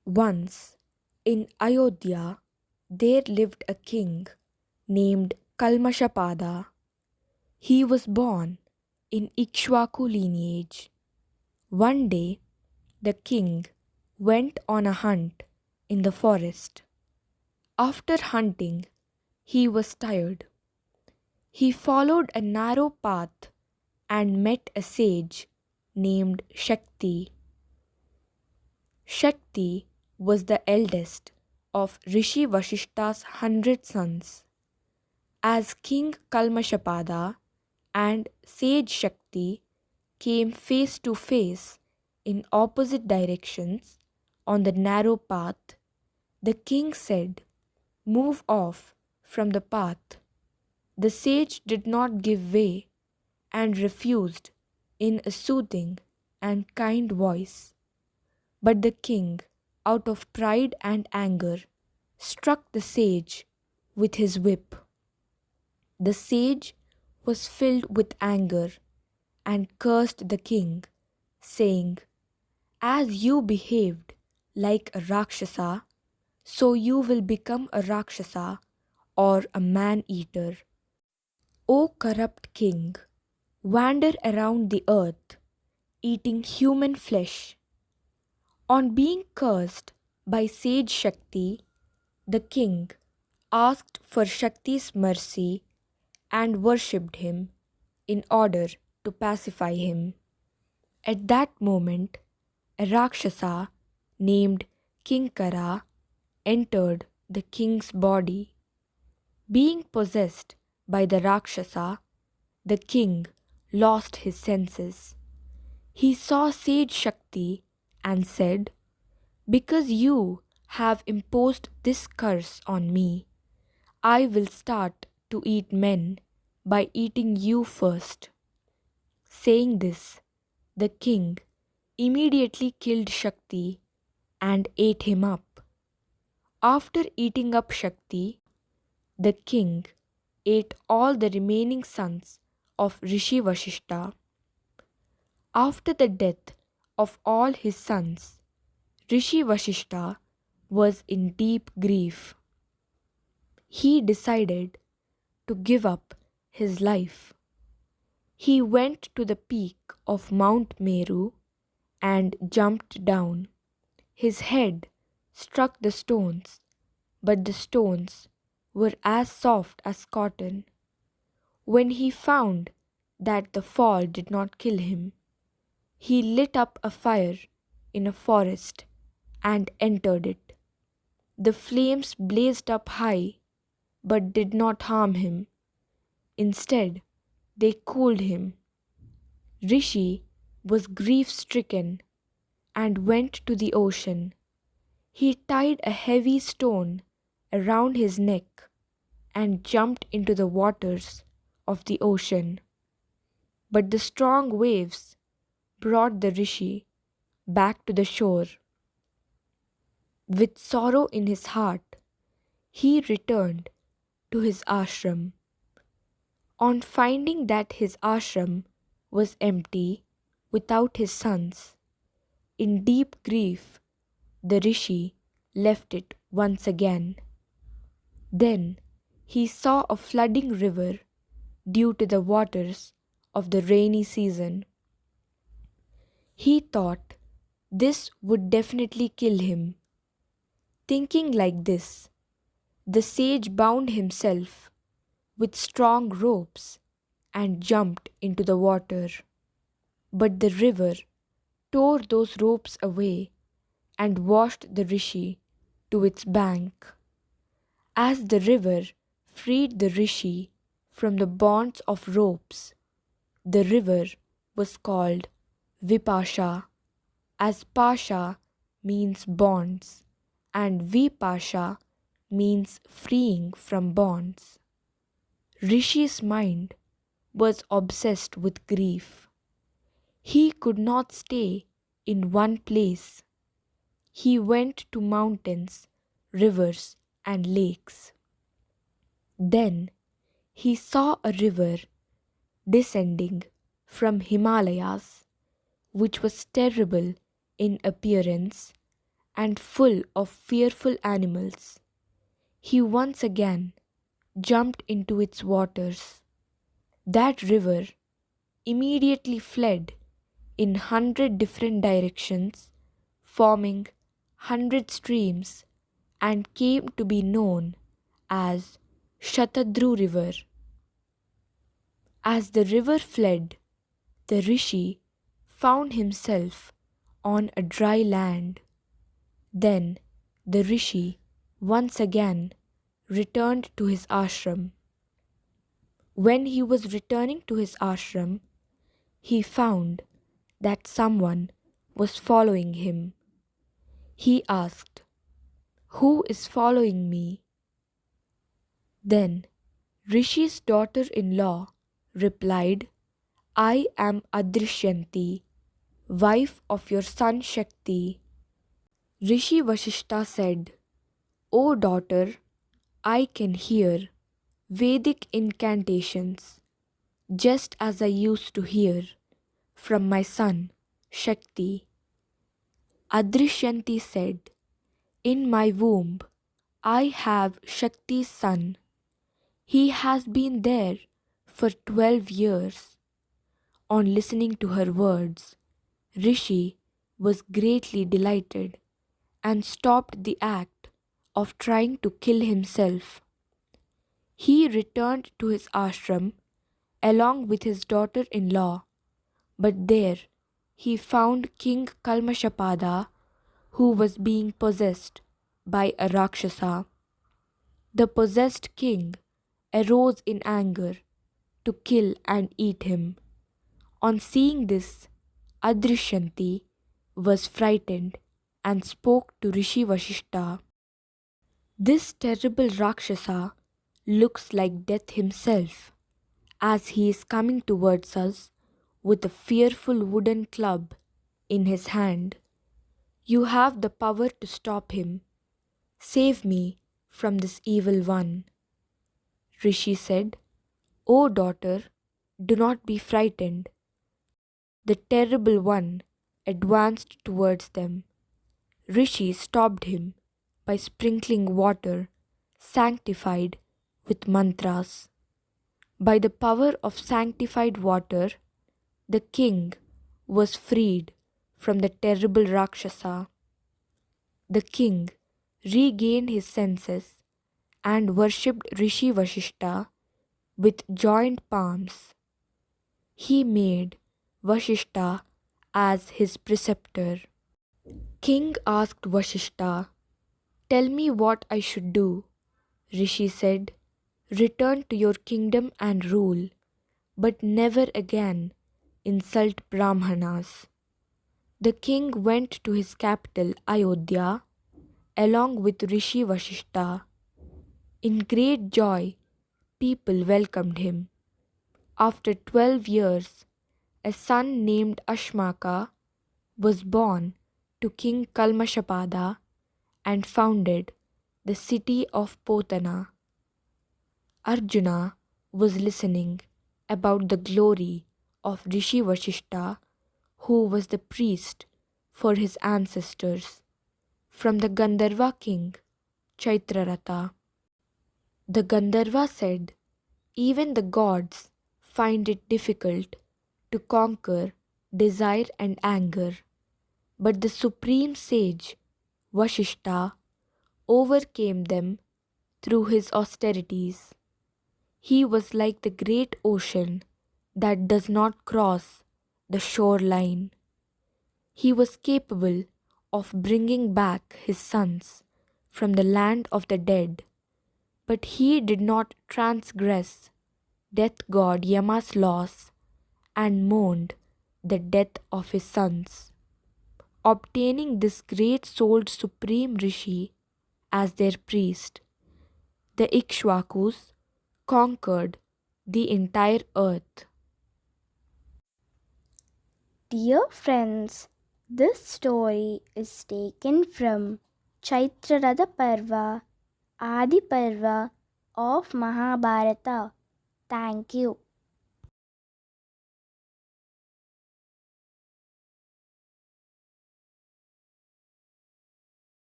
Once, in Ayodhya, there lived a king named Kalmashapada. He was born in Ikshwaku lineage. One day, the king went on a hunt in the forest. After hunting, he was tired. He followed a narrow path and met a sage named Shakti. Shakti was the eldest of Rishi Vashishta's 100 sons. As King Kalmashapada and Sage Shakti came face to face in opposite directions on the narrow path, the king said, "Move off from the path." The sage did not give way and refused in a soothing and kind voice. But the king, out of pride and anger, struck the sage with his whip. The sage was filled with anger and cursed the king, saying, "As you behaved like a Rakshasa, so you will become a Rakshasa or a man-eater. O corrupt king, wander around the earth, eating human flesh." On being cursed by Sage Shakti, the king asked for Shakti's mercy and worshipped him in order to pacify him. At that moment, a Rakshasa named Kinkara entered the king's body. Being possessed by the Rakshasa, the king lost his senses. He saw Sage Shakti and said, "Because you have imposed this curse on me, I will start to eat men by eating you first." Saying this, the king immediately killed Shakti and ate him up. After eating up Shakti, the king ate all the remaining sons of Rishi Vashishta. After the death of all his sons, Rishi Vashishta was in deep grief. He decided to give up his life. He went to the peak of Mount Meru and jumped down. His head struck the stones, but the stones were as soft as cotton. When he found that the fall did not kill him, he lit up a fire in a forest and entered it. The flames blazed up high but did not harm him. Instead, they cooled him. Rishi was grief-stricken and went to the ocean. He tied a heavy stone around his neck and jumped into the waters of the ocean. But the strong waves brought the Rishi back to the shore. With sorrow in his heart, he returned to his ashram. On finding that his ashram was empty without his sons, in deep grief, the Rishi left it once again. Then he saw a flooding river due to the waters of the rainy season. He thought this would definitely kill him. Thinking like this, the sage bound himself with strong ropes and jumped into the water. But the river tore those ropes away and washed the Rishi to its bank. As the river freed the Rishi from the bonds of ropes, the river was called Vipasha, as Pasha means bonds and Vipasha means freeing from bonds. Rishi's mind was obsessed with grief. He could not stay in one place. He went to mountains, rivers, and lakes. Then he saw a river descending from Himalayas, which was terrible in appearance and full of fearful animals. He once again jumped into its waters. That river immediately fled in 100 different directions, forming 100 streams, and came to be known as Shatadru River. As the river fled, the rishi found himself on a dry land. Then the rishi once again returned to his ashram. When he was returning to his ashram, he found that someone was following him. He asked, "Who is following me?" Then Rishi's daughter-in-law replied, "I am Adrishyanti, wife of your son Shakti." Rishi Vashishta said, "O daughter, I can hear Vedic incantations, just as I used to hear from my son Shakti." Adrishyanti said, "In my womb I have Shakti's son. He has been there for 12 years. On listening to her words, Rishi was greatly delighted and stopped the act of trying to kill himself. He returned to his ashram along with his daughter-in-law, but there he found King Kalmashapada, who was being possessed by a Rakshasa. The possessed king arose in anger to kill and eat him. On seeing this, Adrishyanti was frightened and spoke to Rishi Vashishta. "This terrible Rakshasa looks like death himself, as he is coming towards us with a fearful wooden club in his hand. You have the power to stop him. Save me from this evil one." Rishi said, "O daughter, do not be frightened." The terrible one advanced towards them. Rishi stopped him by sprinkling water sanctified with mantras. By the power of sanctified water, the king was freed from the terrible Rakshasa. The king regained his senses and worshipped Rishi Vashishta with joined palms. He made Vashishta as his preceptor. King asked Vashishta, "Tell me what I should do." Rishi said, "Return to your kingdom and rule, but never again insult Brahmanas." The king went to his capital Ayodhya along with Rishi Vashishta. In great joy, people welcomed him. After 12 years, a son named Ashmaka was born to King Kalmashapada and founded the city of Potana. Arjuna was listening about the glory of Rishi Vashishta, who was the priest for his ancestors, from the Gandharva king Chaitraratha. The Gandharva said, "Even the gods find it difficult to conquer desire and anger, but the supreme sage Vashishta overcame them through his austerities. He was like the great ocean that does not cross the shoreline. He was capable of bringing back his sons from the land of the dead, but he did not transgress death god Yama's laws and mourned the death of his sons. Obtaining this great-souled supreme rishi as their priest, the Ikshvakus conquered the entire earth." Dear friends, this story is taken from Chaitraratha Parva, Adi Parva of Mahabharata. Thank you.